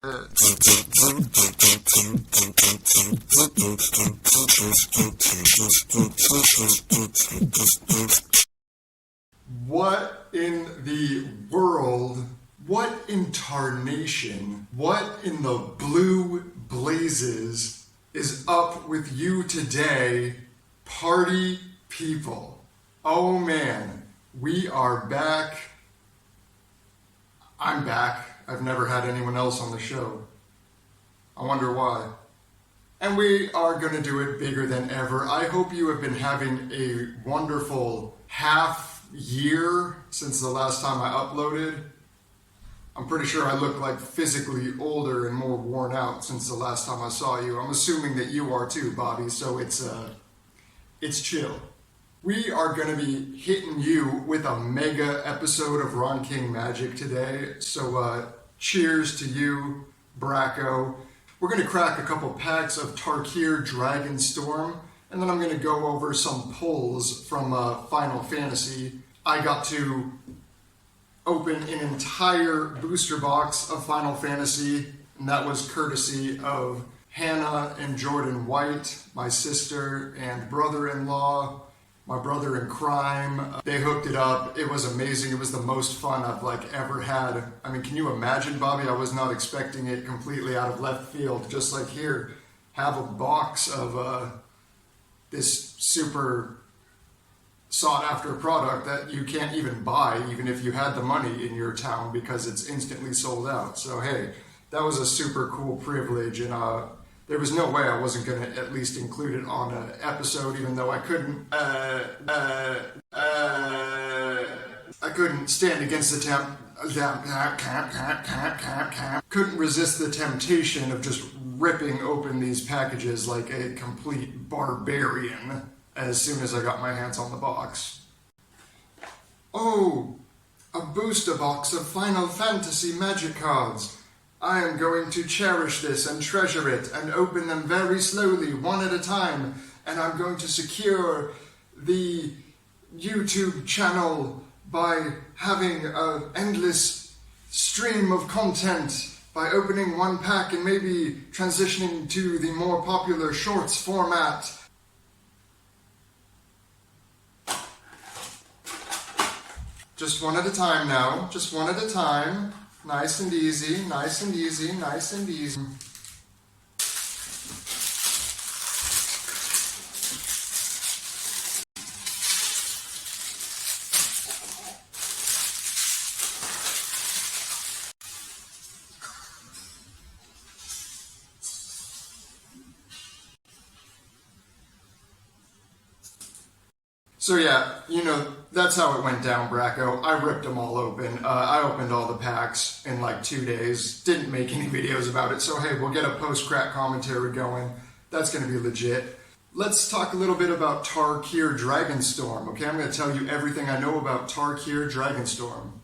What in the world, what in tarnation, what in the blue blazes is up with you today, party people? Oh man, we are back. I'm back. I've never had anyone else on the show. I wonder why. And we are going to do it bigger than ever. I hope you have been having a wonderful half year since the last time I uploaded. I'm pretty sure I look like physically older and more worn out since the last time I saw you. I'm assuming that you are too, Bobby, so it's chill. We are going to be hitting you with a mega episode of Ron King Magic today. So cheers to you, Bracco. We're going to crack a couple packs of Tarkir Dragonstorm, and then I'm going to go over some pulls from Final Fantasy. I got to open an entire booster box of Final Fantasy, and that was courtesy of Hannah and Jordan White, my sister and brother-in-law, my brother in crime. They hooked it up. It was amazing. It was the most fun I've ever had. I mean, can you imagine, Bobby? I was not expecting it, completely out of left field. Just like here, have a box of this super sought after product that you can't even buy, even if you had the money in your town, because it's instantly sold out. So hey, that was a super cool privilege, and there was no way I wasn't going to at least include it on an episode, even though I couldn't stand against the couldn't resist the temptation of just ripping open these packages like a complete barbarian as soon as I got my hands on the box. Oh, a booster box of Final Fantasy Magic cards. I am going to cherish this and treasure it and open them very slowly, one at a time, and I'm going to secure the YouTube channel by having an endless stream of content by opening one pack and maybe transitioning to the more popular shorts format. Just one at a time now, just one at a time. Nice and easy, nice and easy, nice and easy. So yeah, that's how it went down, Bracco. I ripped them all open. I opened all the packs in 2 days. Didn't make any videos about it, so hey, we'll get a post-crack commentary going. That's going to be legit. Let's talk a little bit about Tarkir Dragonstorm, okay? I'm going to tell you everything I know about Tarkir Dragonstorm.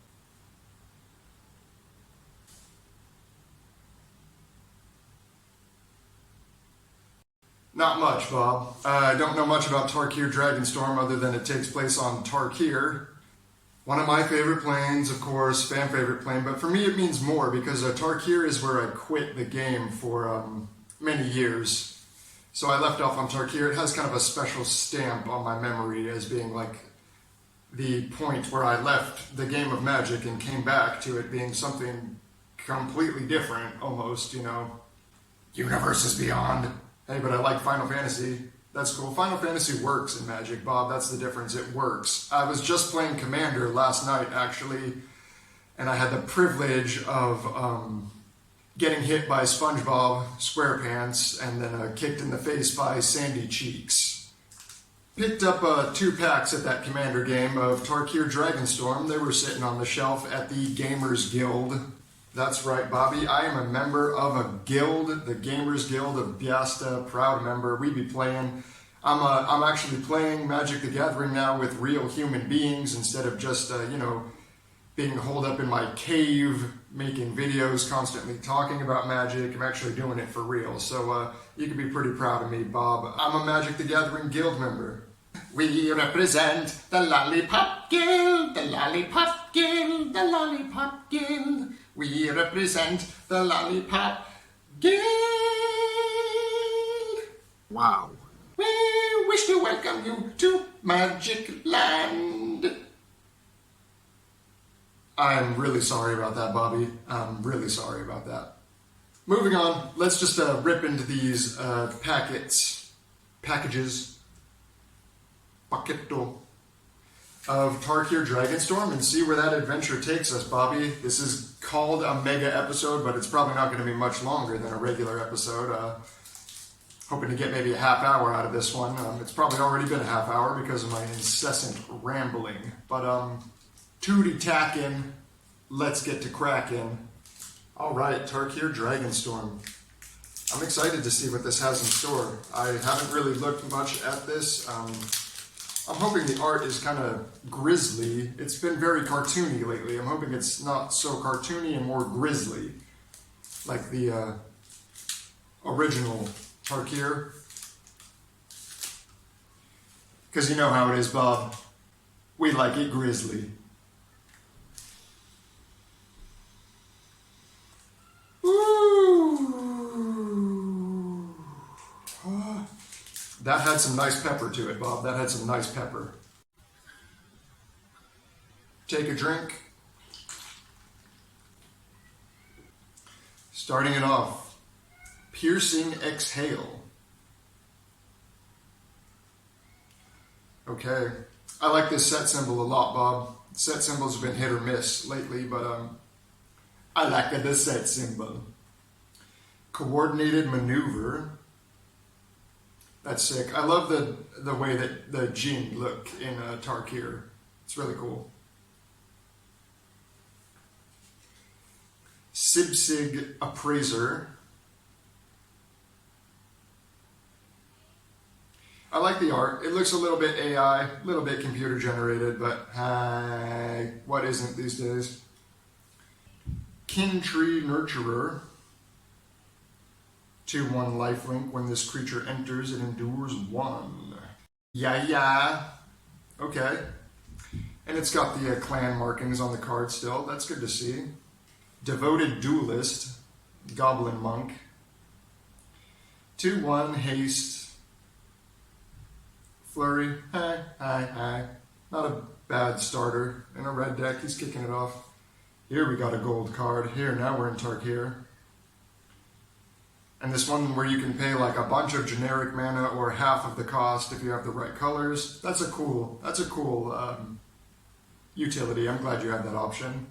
Not much, Bob. I don't know much about Tarkir Dragonstorm other than it takes place on Tarkir. One of my favorite planes, of course, fan favorite plane, but for me it means more because Tarkir is where I quit the game for many years. So I left off on Tarkir. It has kind of a special stamp on my memory as being the point where I left the game of Magic and came back to it being something completely different, almost, Universes beyond. Hey, but I like Final Fantasy. That's cool. Final Fantasy works in Magic, Bob. That's the difference. It works. I was just playing Commander last night, actually, and I had the privilege of getting hit by SpongeBob SquarePants and then kicked in the face by Sandy Cheeks. Picked up 2 packs at that Commander game of Tarkir Dragonstorm. They were sitting on the shelf at the Gamers Guild. That's right, Bobby. I am a member of a guild, the Gamers Guild of Biasta, proud member. We be playing. I'm actually playing Magic the Gathering now with real human beings instead of just, being holed up in my cave, making videos, constantly talking about Magic. I'm actually doing it for real. So you can be pretty proud of me, Bob. I'm a Magic the Gathering guild member. We represent the Lollipop Guild, the Lollipop Guild, the Lollipop Guild. We represent the Lollipop Guild. Wow. We wish to welcome you to Magic Land. I'm really sorry about that, Bobby. I'm really sorry about that. Moving on, let's just rip into these packages, paqueto, of Tarkir Dragonstorm and see where that adventure takes us, Bobby. This is called a mega episode, but it's probably not going to be much longer than a regular episode. Hoping to get maybe a half hour out of this one. It's probably already been a half hour because of my incessant rambling. But tooty tackin', let's get to crackin'. All right, Tarkir Dragonstorm. I'm excited to see what this has in store. I haven't really looked much at this. I'm hoping the art is kind of grisly. It's been very cartoony lately. I'm hoping it's not so cartoony and more grisly, like the original Tarkir. Because you know how it is, Bob. We like it grisly. Ooh. That had some nice pepper to it, Bob. That had some nice pepper. Take a drink. Starting it off. Piercing exhale. Okay. I like this set symbol a lot, Bob. Set symbols have been hit or miss lately, but I like the set symbol. Coordinated maneuver. That's sick. I love the way that the Jinn look in Tarkir. It's really cool. Sibsig Appraiser. I like the art. It looks a little bit AI, a little bit computer generated, but hey, what isn't these days? Kin Tree Nurturer. 2/1 lifelink. When this creature enters, it endures 1. Yeah. Okay. And it's got the clan markings on the card still. That's good to see. Devoted Duelist. Goblin Monk. 2/1 haste. Flurry. Hi. Not a bad starter. In a red deck, he's kicking it off. Here we got a gold card. Here, now we're in Tarkir. And this one where you can pay like a bunch of generic mana or half of the cost if you have the right colors. That's a cool utility. I'm glad you have that option.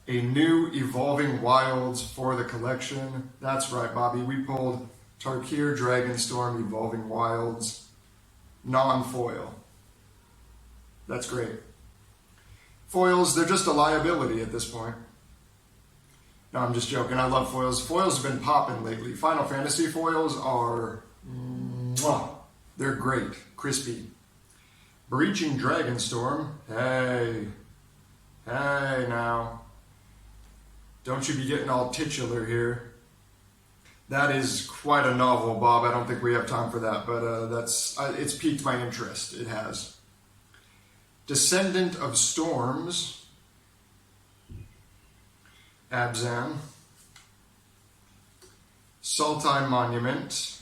A new Evolving Wilds for the collection. That's right, Bobby. We pulled Tarkir Dragonstorm Evolving Wilds non-foil. That's great. Foils, they're just a liability at this point. No, I'm just joking. I love foils. Foils have been popping lately. Final Fantasy foils are... they're great. Crispy. Breaching Dragonstorm. Hey now. Don't you be getting all titular here. That is quite a novel, Bob. I don't think we have time for that, but it's piqued my interest. It has. Descendant of Storms. Abzan. Sultai Monument.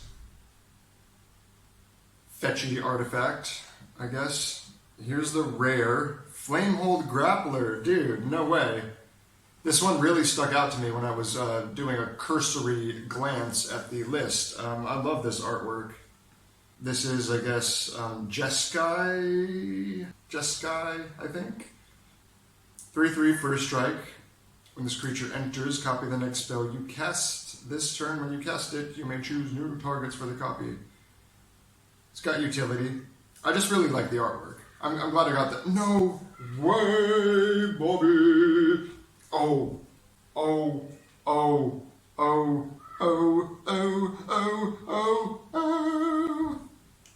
Fetchy Artifact, I guess. Here's the rare. Flamehold Grappler. Dude, no way. This one really stuck out to me when I was doing a cursory glance at the list. I love this artwork. This is, I guess, Jeskai, I think. 3/3 first strike. When this creature enters, copy the next spell you cast. This turn, when you cast it, you may choose new targets for the copy. It's got utility. I just really like the artwork. I'm glad I got that. No way, Bobby! Oh.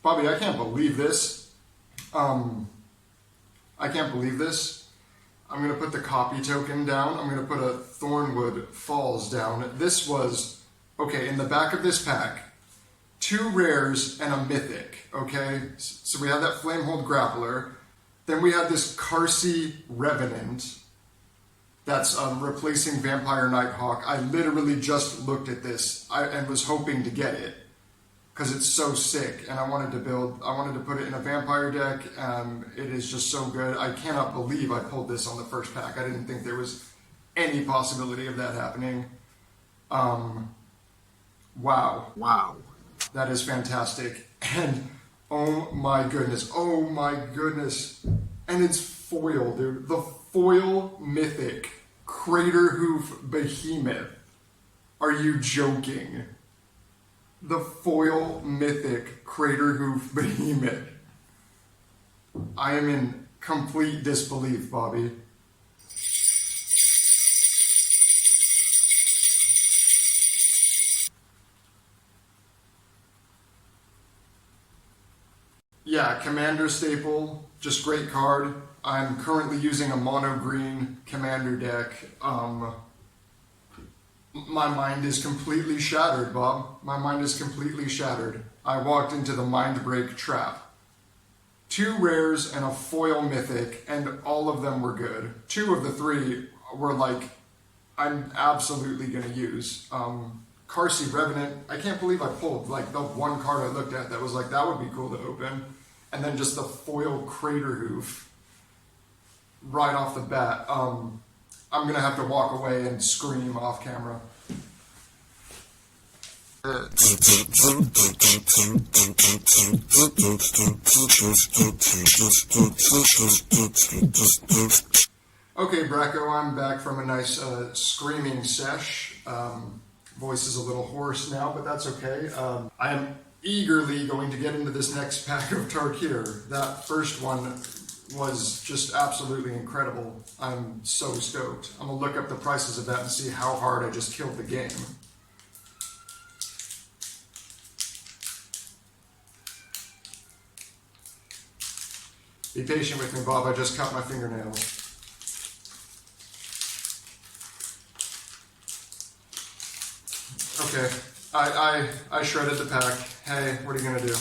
Bobby, I can't believe this. I can't believe this. I'm going to put the copy token down. I'm going to put a Thornwood Falls down. This was, okay, in the back of this pack, 2 rares and a mythic, okay? So we had that Flamehold Grappler. Then we had this Karsi Revenant that's replacing Vampire Nighthawk. I literally just looked at this and was hoping to get it because it's so sick, and I wanted to put it in a vampire deck. It is just so good. I cannot believe I pulled this on the first pack. I didn't think there was any possibility of that happening. Wow. That is fantastic. And oh my goodness. And it's foil, dude. The foil mythic Craterhoof Behemoth. Are you joking? The foil mythic Craterhoof Behemoth. I am in complete disbelief, Bobby. Yeah, Commander staple, just great card. I'm currently using a mono green Commander deck. My mind is completely shattered, Bob. My mind is completely shattered. I walked into the mind break trap. 2 rares and a foil mythic, and all of them were good. 2 of the 3 were like, I'm absolutely gonna use. Karsi Revenant, I can't believe I pulled like the one card I looked at that was like, that would be cool to open. And then just the foil Craterhoof right off the bat. I'm gonna have to walk away and scream off camera. Okay, Bracco, I'm back from a nice screaming sesh. Voice is a little hoarse now, but that's okay. I am eagerly going to get into this next pack of Tarkir. That first one was just absolutely incredible. I'm so stoked. I'm gonna look up the prices of that and see how hard I just killed the game. Be patient with me, Bob. I just cut my fingernails. Okay, I shredded the pack. Hey, what are you gonna do?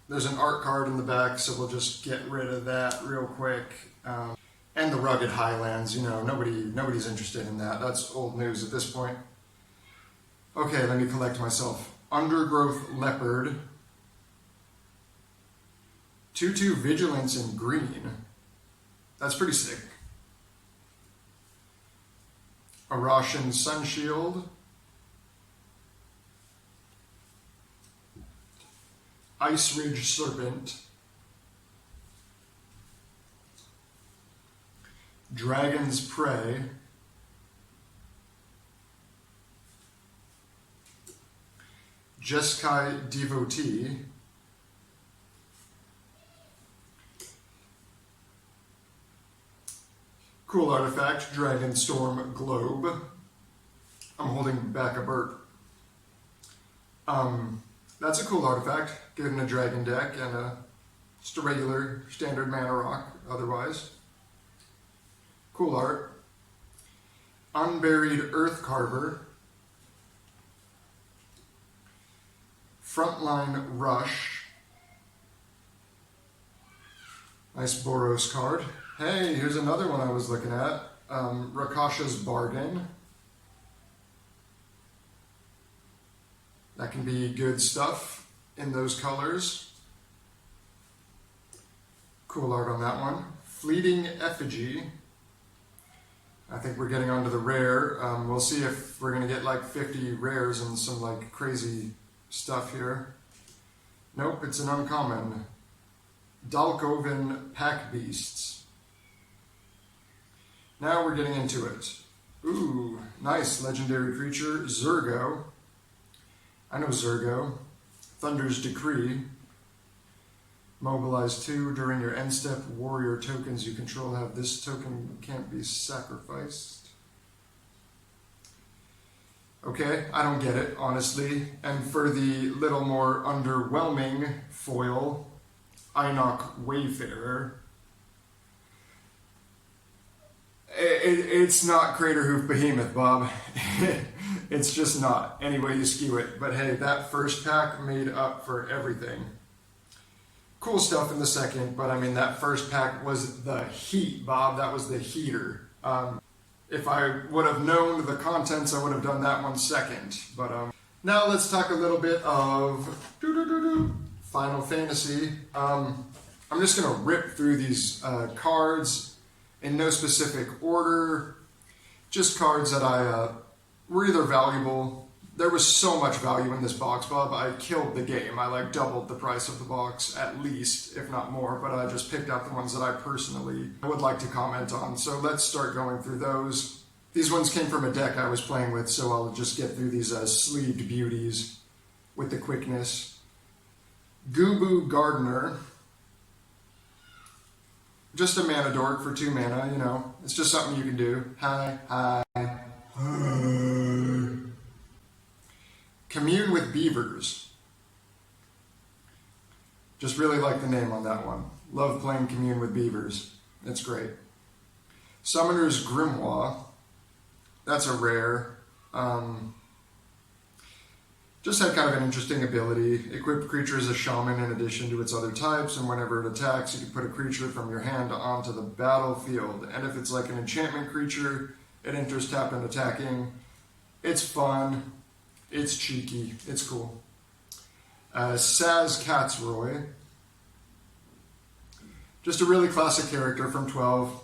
There's an art card in the back, so we'll just get rid of that real quick. And the Rugged Highlands, you know, nobody's interested in that. That's old news at this point. Okay, let me collect myself. Undergrowth Leopard. 2/2 Vigilance in green. That's pretty sick. Arashan Sunshield. Ice Ridge Serpent. Dragon's Prey. Jeskai Devotee. Cool artifact, Dragonstorm Globe. I'm holding back a burp. That's a cool artifact, good in a dragon deck and just a regular standard mana rock otherwise. Cool art. Unburied Earth Carver. Frontline Rush. Nice Boros card. Hey, here's another one I was looking at. Rakasha's Bargain. That can be good stuff in those colors. Cool art on that one. Fleeting Effigy. I think we're getting onto the rare. We'll see if we're gonna get like 50 rares and some like crazy stuff here. Nope, it's an uncommon. Dalkoven Pack Beasts. Now we're getting into it. Ooh, nice legendary creature, Zurgo. I know Zurgo. Thunder's Decree. Mobilize 2 during your end step. Warrior tokens you control have this token can't be sacrificed. Okay, I don't get it, honestly. And for the little more underwhelming foil, Einok Wayfarer. It's not Craterhoof Behemoth, Bob. It's just not, any way you skew it. But hey, that first pack made up for everything. Cool stuff in the second, but I mean, that first pack was the heat, Bob. That was the heater. If I would have known the contents, I would have done that one second. But now let's talk a little bit of Final Fantasy. I'm just going to rip through these cards in no specific order. Just cards that I were either valuable. There was so much value in this box, Bob. I killed the game. I like doubled the price of the box, at least, if not more. But I just picked out the ones that I personally would like to comment on. So let's start going through those. These ones came from a deck I was playing with, so I'll just get through these sleeved beauties with the quickness. Gubu Gardener. Just a mana dork for 2 mana, you know. It's just something you can do. Hi. Commune with Beavers. Just really like the name on that one. Love playing Commune with Beavers. It's great. Summoner's Grimoire. That's a rare. Just had kind of an interesting ability. Equip creature as a shaman in addition to its other types, and whenever it attacks, you can put a creature from your hand onto the battlefield. And if it's like an enchantment creature, it enters tapped and attacking. It's fun. It's cheeky. It's cool. Saz Katzroy. Just a really classic character from 12.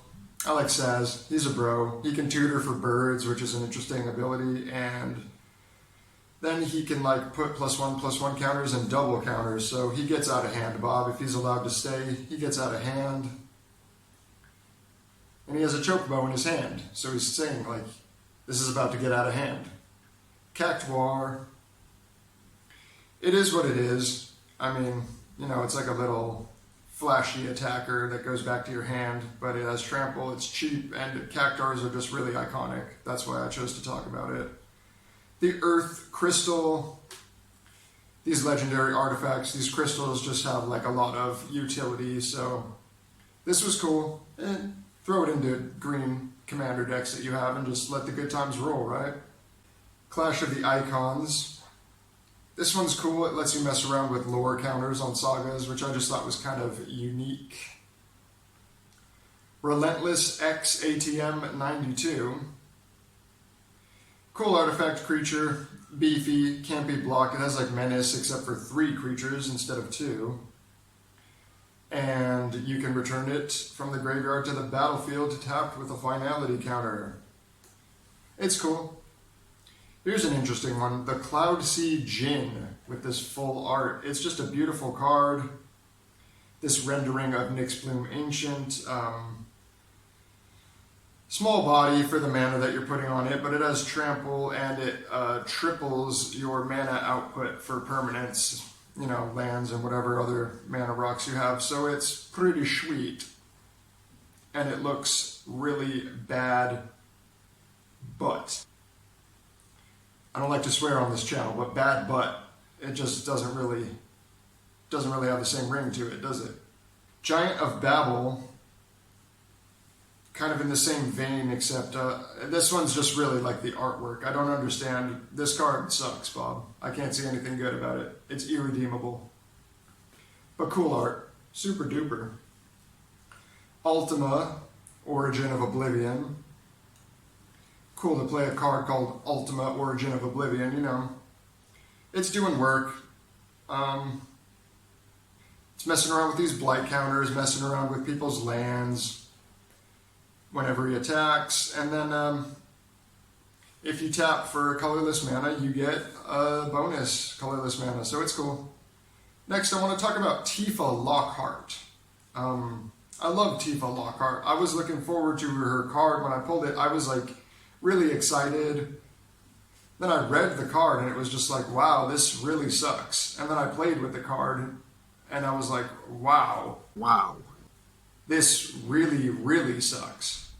I like Saz. He's a bro. He can tutor for birds, which is an interesting ability, and then he can like put +1/+1 counters and double counters, so he gets out of hand, Bob. If he's allowed to stay, he gets out of hand. And he has a chocobo in his hand, so he's saying like, this is about to get out of hand. Cactuar. It is what it is. I mean, you know, it's like a little flashy attacker that goes back to your hand, but it has trample, it's cheap, and cactuars are just really iconic. That's why I chose to talk about it. The Earth Crystal. These legendary artifacts, these crystals just have like a lot of utility, so this was cool. And throw it into green commander decks that you have and just let the good times roll, right? Clash of the Icons. This one's cool. It lets you mess around with lore counters on sagas, which I just thought was kind of unique. Relentless X ATM 92. Cool artifact creature. Beefy. Can't be blocked. It has like menace except for 3 creatures instead of 2. And you can return it from the graveyard to the battlefield tapped with a finality counter. It's cool. Here's an interesting one, the Cloudsea Djinn with this full art. It's just a beautiful card. This rendering of Nyxbloom Ancient. Small body for the mana that you're putting on it, but it has trample and it triples your mana output for permanents, you know, lands and whatever other mana rocks you have. So it's pretty sweet. And it looks really bad, but I don't like to swear on this channel, but bad but it just doesn't really have the same ring to it, does it? Giant of Babel, kind of in the same vein, except this one's just really like the artwork. I don't understand. This card sucks, Bob. I can't see anything good about it. It's irredeemable. But cool art. Super duper. Ultima, Origin of Oblivion. Cool to play a card called Ultima, Origin of Oblivion, you know. It's doing work. It's messing around with these blight counters, messing around with people's lands whenever he attacks. And then if you tap for colorless mana, you get a bonus colorless mana, so it's cool. Next, I want to talk about Tifa Lockhart. I love Tifa Lockhart. I was looking forward to her card. When I pulled it, I was like really excited. Then I read the card and it was just like, wow, this really sucks. And then I played with the card and I was like, wow. This really, really sucks.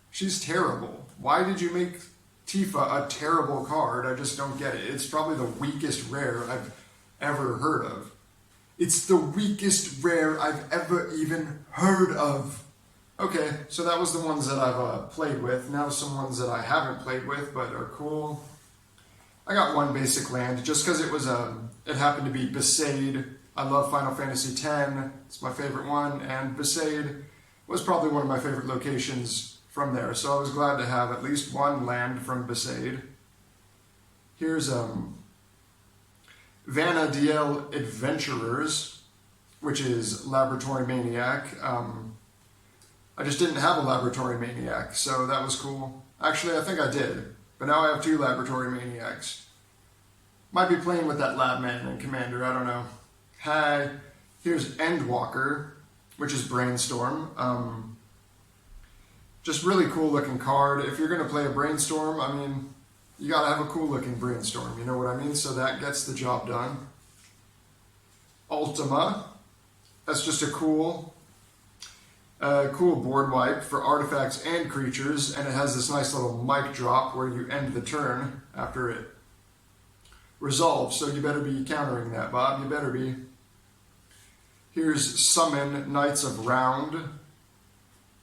She's terrible. Why did you make Tifa a terrible card? I just don't get it. It's probably the weakest rare I've ever heard of. It's the weakest rare I've ever even heard of. Okay, so that was the ones that I've played with. Now some ones that I haven't played with but are cool. I got one basic land just because it happened to be Besaid. I love Final Fantasy X. It's my favorite one, and Besaid was probably one of my favorite locations from there. So I was glad to have at least one land from Besaid. Here's Vanna DL Adventurers, which is Laboratory Maniac. I just didn't have a Laboratory Maniac, so that was cool. Actually, I think I did, but now I have 2 Laboratory Maniacs. Might be playing with that Lab Man and Commander, I don't know. Hi, here's Endwalker, which is Brainstorm. Just really cool looking card. If you're going to play a Brainstorm, I mean, you got to have a cool looking Brainstorm, you know what I mean? So that gets the job done. Ultima, that's just a cool board wipe for artifacts and creatures, and it has this nice little mic drop where you end the turn after it resolves, so you better be countering that, Bob, you better be. Here's Summon Knights of Round.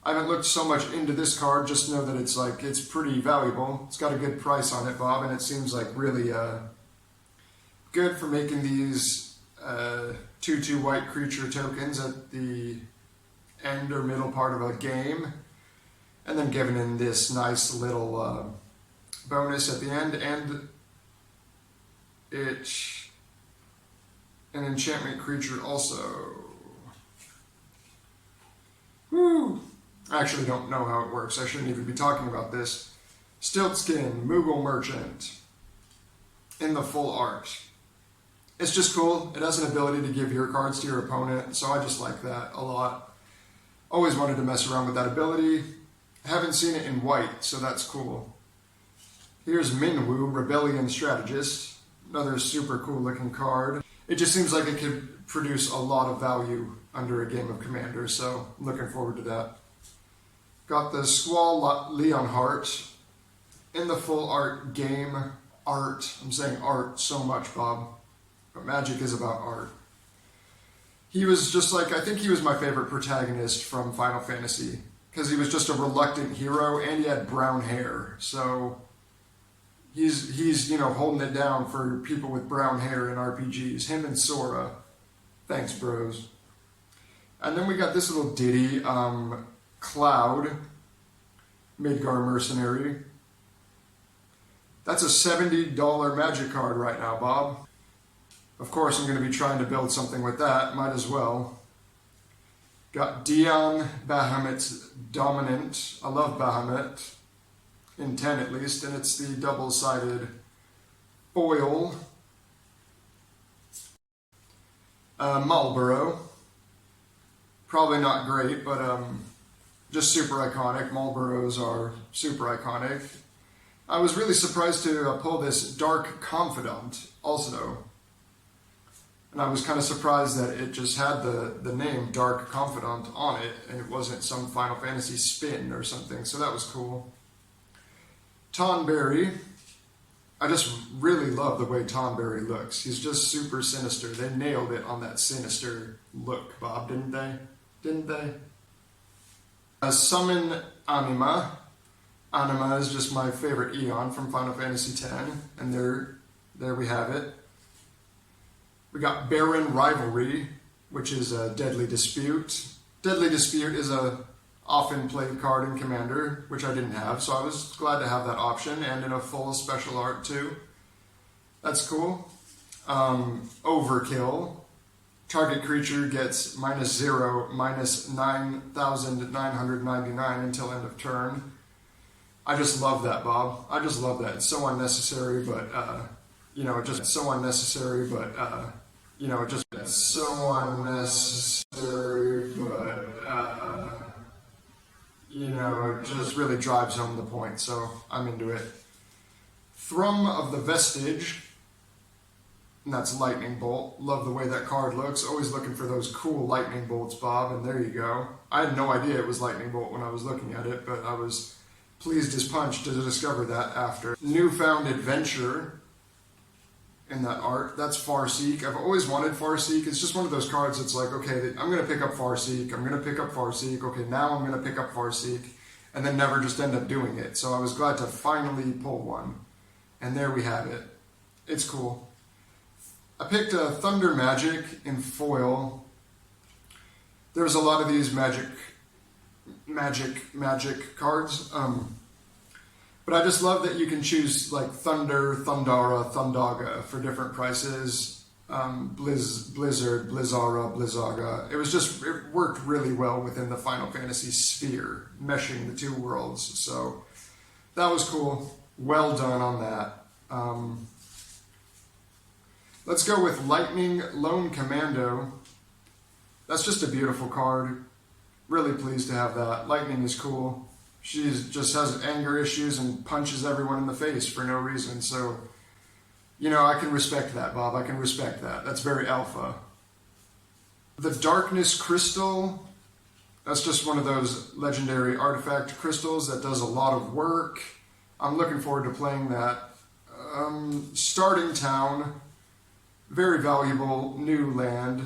I haven't looked so much into this card, just know that it's pretty valuable. It's got a good price on it, Bob, and it seems like really good for making these 2/2 white creature tokens at the end or middle part of a game, and then giving in this nice little bonus at the end, and it's an enchantment creature also. Woo! I actually don't know how it works. I shouldn't even be talking about this. Stiltskin, Moogle Merchant, in the full art. It's just cool. It has an ability to give your cards to your opponent, so I just like that a lot. Always wanted to mess around with that ability. Haven't seen it in white, so that's cool. Here's Minwu, Rebellion Strategist. Another super cool looking card. It just seems like it could produce a lot of value under a game of Commander, so I'm looking forward to that. Got the Squall Leonhart in the full art game art. I'm saying art so much, Bob, but Magic is about art. He was just like, I think he was my favorite protagonist from Final Fantasy, because he was just a reluctant hero and he had brown hair. So he's you know, holding it down for people with brown hair in RPGs. Him and Sora. Thanks, bros. And then we got this little ditty, Cloud, Midgar Mercenary. That's a $70 Magic card right now, Bob. Of course, I'm going to be trying to build something with that. Might as well. Got Dion Bahamut's Dominant. I love Bahamut. In 10 at least. And it's the double-sided foil. Marlboro. Probably not great, but just super iconic. Marlboros are super iconic. I was really surprised to pull this Dark Confidant also. And I was kind of surprised that it just had the name Dark Confidant on it, and it wasn't some Final Fantasy spin or something, so that was cool. Tonberry. I just really love the way Tonberry looks. He's just super sinister. They nailed it on that sinister look, Bob, didn't they? Didn't they? Summon Anima. Anima is just my favorite Eon from Final Fantasy X, and there we have it. We got Baron Rivalry, which is a Deadly Dispute. Deadly Dispute is a often played card in Commander, which I didn't have, so I was glad to have that option, and in a full special art too. That's cool. Overkill. Target creature gets -0, -9,999 until end of turn. I just love that, Bob. I just love that. It's so unnecessary, but you know, just so unnecessary, but you know, just so unnecessary, but you know, it just really drives home the point, so I'm into it. Thrum of the Vestige, and that's Lightning Bolt. Love the way that card looks. Always looking for those cool lightning bolts, Bob, and there you go. I had no idea it was Lightning Bolt when I was looking at it, but I was pleased as punch to discover that after. Newfound Adventure in that art. That's Farseek. I've always wanted Farseek. It's just one of those cards that's like, okay, I'm going to pick up Farseek. I'm going to pick up Farseek. Okay, now I'm going to pick up Farseek. And then never just end up doing it. So I was glad to finally pull one. And there we have it. It's cool. I picked a Thunder Magic in foil. There's a lot of these magic cards. But I just love that you can choose like Thunder, Thundara, Thundaga for different prices. Blizzard, Blizzara, Blizzaga. It worked really well within the Final Fantasy sphere, meshing the two worlds. So that was cool. Well done on that. Let's go with Lightning Lone Commando. That's just a beautiful card. Really pleased to have that. Lightning is cool. She just has anger issues and punches everyone in the face for no reason. So, you know, I can respect that, Bob. I can respect that. That's very alpha. The Darkness Crystal. That's just one of those legendary artifact crystals that does a lot of work. I'm looking forward to playing that. Starting Town. Very valuable new land.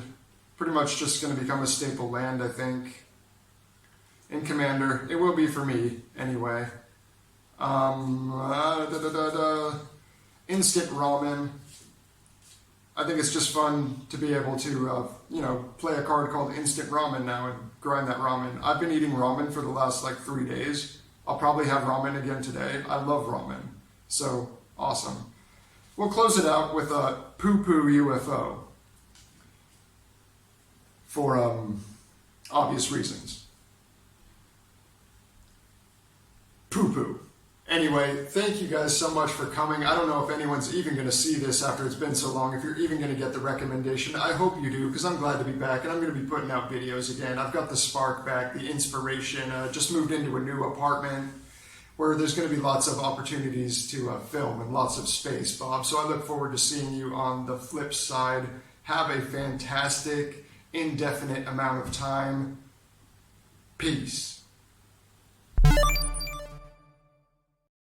Pretty much just going to become a staple land, I think. In Commander. It will be for me, anyway. Instant Ramen. I think it's just fun to be able to, play a card called Instant Ramen now and grind that ramen. I've been eating ramen for the last, 3 days. I'll probably have ramen again today. I love ramen. So, awesome. We'll close it out with a poo-poo UFO. For, obvious reasons. Poo-poo. Anyway, thank you guys so much for coming. I don't know if anyone's even going to see this after it's been so long, if you're even going to get the recommendation. I hope you do, because I'm glad to be back, and I'm going to be putting out videos again. I've got the spark back, the inspiration. Just moved into a new apartment where there's going to be lots of opportunities to film and lots of space, Bob. So I look forward to seeing you on the flip side. Have a fantastic, indefinite amount of time. Peace.